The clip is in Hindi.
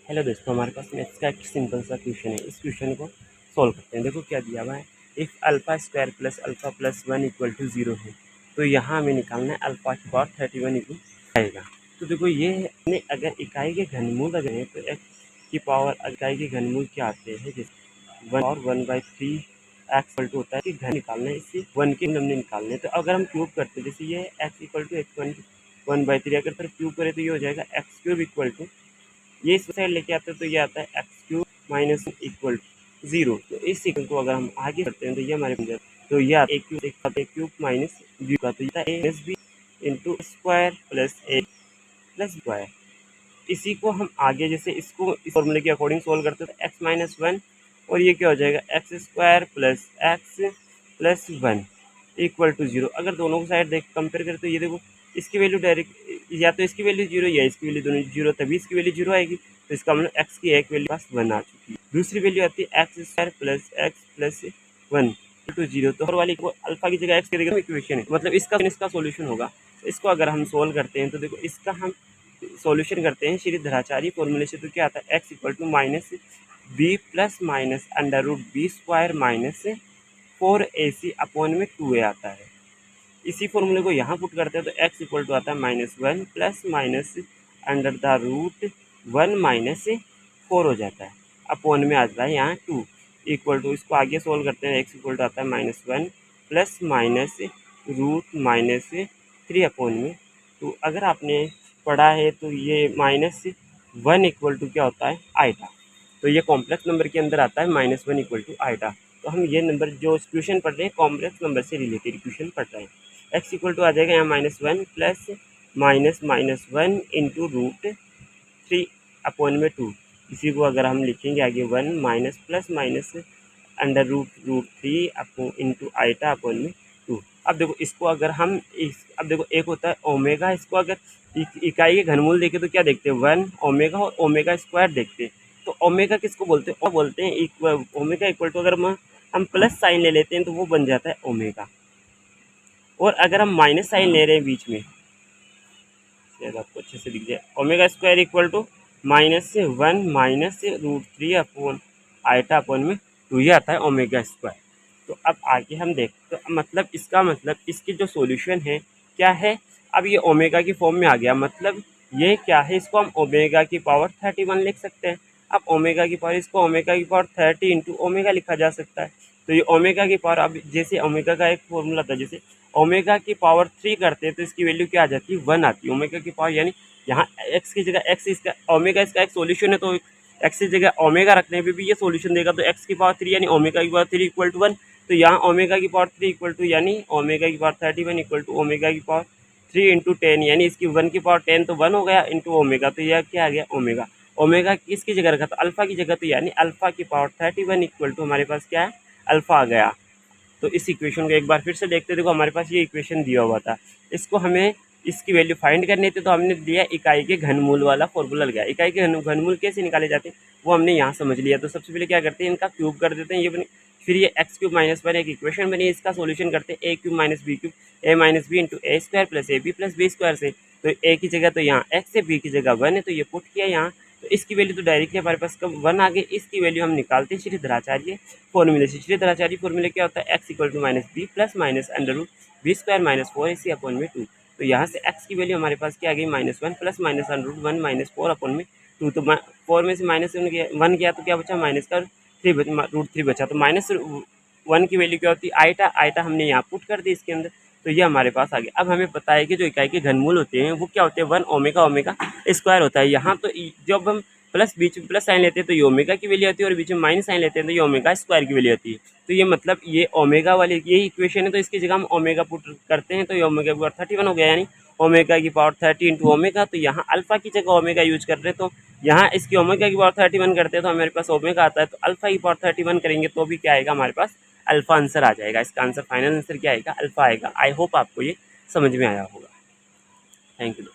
हेलो दोस्तों, हमारे पास मैथ्स का एक सिंपल सा क्वेश्चन है। इस क्वेश्चन को सॉल्व करते हैं। देखो क्या दिया हुआ है, if alpha square plus alpha plus 1 equal to 0 है तो यहाँ हमें निकालना है अल्फा की पावर 31 इक्वल आएगा। तो देखो ये है, अगर इकाई के घनमूल अगर है तो एक्स की पावर इकाई के घनमूल क्या आते हैं, जैसे 1 और 1/3 एक्स इक्वल टू होता है कि घन निकालना है, इससे 1 के हमने निकालने हैं। तो अगर हम क्यूब करते हैं, जैसे ये एक्स इक्वल टू एक्स 1/3, अगर फिर क्यूब करें तो ये हो जाएगा एक्स क्यूब इक्वल टू, ये इस साइड लेके आते हैं तो ये आता है एक्स क्यूब माइनस इक्वल 0। तो इस इक्वल को अगर हम आगे करते हैं तो ये हमारे बन जाता है, तो ये आता है क्यूब माइनस बी का, तो ये A plus B into square plus A plus square. इसी को हम आगे जैसे इसको इस फॉर्मूले के अकॉर्डिंग सोल्व करते हैं तो एक्स माइनस 1 और ये क्या हो जाएगा x square plus x plus 1 equal to 0। अगर दोनों को साइड देख कंपेयर करें तो ये देखो इसकी वैल्यू डायरेक्ट या तो इसकी वैल्यू 0 या इसकी वैल्यू दोनों 0, तभी इसकी वैल्यू 0 आएगी। तो इसका मतलब एक्स की एक वैल्यू पास 1 आ चुकी है। दूसरी वैल्यू आती है x square plus x plus 1 to 0। तो हर वाली को अल्फा की जगह एक्स के देगा इक्वेशन है, मतलब इसका सोल्यूशन होगा। तो इसको अगर हम सोल्व करते हैं तो देखो इसका हम सॉल्यूशन करते हैं श्रीधराचार्य फॉर्मूले से, तो क्या आता है x equal to minus b plus minus under root b square minus 4ac upon में 2a आता है। इसी फॉर्मूले को यहाँ पुट करते हैं तो एक्स इक्वल टू आता है -1 plus minus under the root 1 minus 4 हो जाता है, अपॉन में आता है यहाँ 2 इक्वल टू, इसको आगे सोल्व करते हैं एक्स इक्वल टू आता है -1 plus minus root minus 3 upon में 2। अगर आपने पढ़ा है तो ये -1 इक्वल टू क्या होता है आइटा, तो ये कॉम्प्लेक्स नंबर के अंदर आता है -1 इक्वल टू आइटा। तो हम ये नंबर जो क्वेश्चन पढ़ रहे हैं कॉम्प्लेक्स नंबर से रिलेटेड क्वेश्चन पढ़ रहे हैं। एक्स इक्वल टू आ जाएगा यहाँ -1 प्लस -1 इंटू रूट 3 अपॉन में 2। इसी को अगर हम लिखेंगे आगे 1 minus plus minus under root 3 upon into iota upon में 2। अब देखो इसको अगर हम अब देखो एक होता है ओमेगा, इसको अगर इकाई के घनमूल देखे तो क्या देखते हैं 1 ओमेगा और ओमेगा स्क्वायर देखते हैं। तो ओमेगा किसको बोलते हैं, और बोलते हैं ओमेगा इक्वल टू, अगर हम प्लस साइन ले लेते हैं तो वो बन जाता है ओमेगा, और अगर हम माइनस साइन ले रहे हैं बीच में, शायद आपको अच्छे से दिख जाए, omega square equal to -1 minus root 3 upon iota upon में 2, ये आता है ओमेगा स्क्वायर। तो अब आगे हम देखते तो मतलब इसका मतलब इसकी जो सॉल्यूशन है क्या है, अब ये ओमेगा की फॉर्म में आ गया, मतलब ये क्या है, इसको हम ओमेगा की पावर 31 लिख सकते हैं। अब ओमेगा की पावर, इसको ओमेगा की पावर 30 इंटू ओमेगा लिखा जा सकता है। तो ये ओमेगा की पावर, अब जैसे ओमेगा का एक फॉर्मूला था, जैसे ओमेगा की पावर 3 करते हैं तो इसकी वैल्यू क्या आ जाती है 1 आती है ओमेगा की पावर, यानी यहाँ एक्स की जगह एक्स, इसका ओमेगा इसका एक सॉल्यूशन है, तो एक्स की जगह ओमेगा रखने पे भी ये सॉल्यूशन देगा। तो एक्स की पावर 3 यानी ओमेगा की पावर 3 इक्वल टू 1, तो यहाँ ओमेगा की पावर 3 इक्वल टू यानी ओमेगा की पावर 31 इक्वल टू ओमेगा की पावर 3 इंटू 10, यानी इसकी 1 की पावर 10 तो 1 हो गया इंटू ओमेगा, तो यह क्या आ गया ओमेगा। ओमेगा किसकी जगह रखा, तो अल्फा की जगह, तो यानी अल्फा की पावर 31 इक्वल टू हमारे पास क्या है अल्फा आ गया। तो इस इक्वेशन को एक बार फिर से देखते, देखो हमारे पास ये इक्वेशन दिया हुआ था, इसको हमें इसकी वैल्यू फाइंड करनी थी, तो हमने दिया इकाई के घनमूल वाला फॉर्मूला लगाया। इकाई के घनमूल कैसे निकाले जाते हैं वो हमने यहाँ समझ लिया। तो सबसे पहले क्या करते हैं, इनका क्यूब कर देते हैं, ये बनी, फिर ये एक्स क्यूब माइनस 1 एक इक्वेशन बनी, इसका सोल्यूशन करते हैं A cube minus B cube A minus B into A square plus A B plus B square से। तो ए की जगह तो यहाँ एक्स है, बी की जगह 1 है, तो ये पुट किया यहाँ, तो इसकी वैल्यू तो डायरेक्टली हमारे पास कब 1 आ गई। इसकी वैल्यू हम निकालते हैं श्रीधराचार्य फॉर्मूले से। श्रीधराचार्य फॉर्मूले क्या होता है, x equal to minus b plus minus under root b square minus 4ac upon में 2। तो यहाँ से एक्स की वैल्यू हमारे पास क्या आ गई -1 plus minus under root 1 minus 4 upon में 2। तो 4 में से -1 गया तो क्या बचा माइनस का रूट 3 बचा, तो -1 की वैल्यू क्या होती है आइटा, आइटा हमने यहाँ पुट कर दी इसके अंदर, तो ये हमारे पास आ गया। अब हमें पता है कि जो इकाई के घनमूल होते हैं वो क्या होते हैं 1 ओमेगा ओमेगा स्क्वायर होता है। यहाँ तो जब हम प्लस बीच में प्लस साइन लेते हैं तो ये ओमेगा की वैल्यू होती है, और बीच में माइनस साइन लेते हैं तो ये ओमेगा स्क्वायर की वैल्यू होती है। तो ये मतलब ये ओमेगा वाली ये इक्वेशन है, तो इसकी जगह हम ओमेगा पुट करते हैं तो ये ओमेगा की पावर 31 हो गया, यानी ओमेगा की पावर 30 इंटू ओमेगा। तो यहाँ अल्फा की जगह ओमेगा यूज कर रहे हैं, तो यहाँ इसकी ओमेगा की पावर 31 करते हैं तो हमारे पास ओमेगा आता है, तो अल्फा की पावर 31 करेंगे तो भी क्या आएगा हमारे पास अल्फा आंसर आ जाएगा। इसका आंसर फाइनल आंसर क्या आएगा अल्फा आएगा। आई होप आपको ये समझ में आया होगा। Thank you.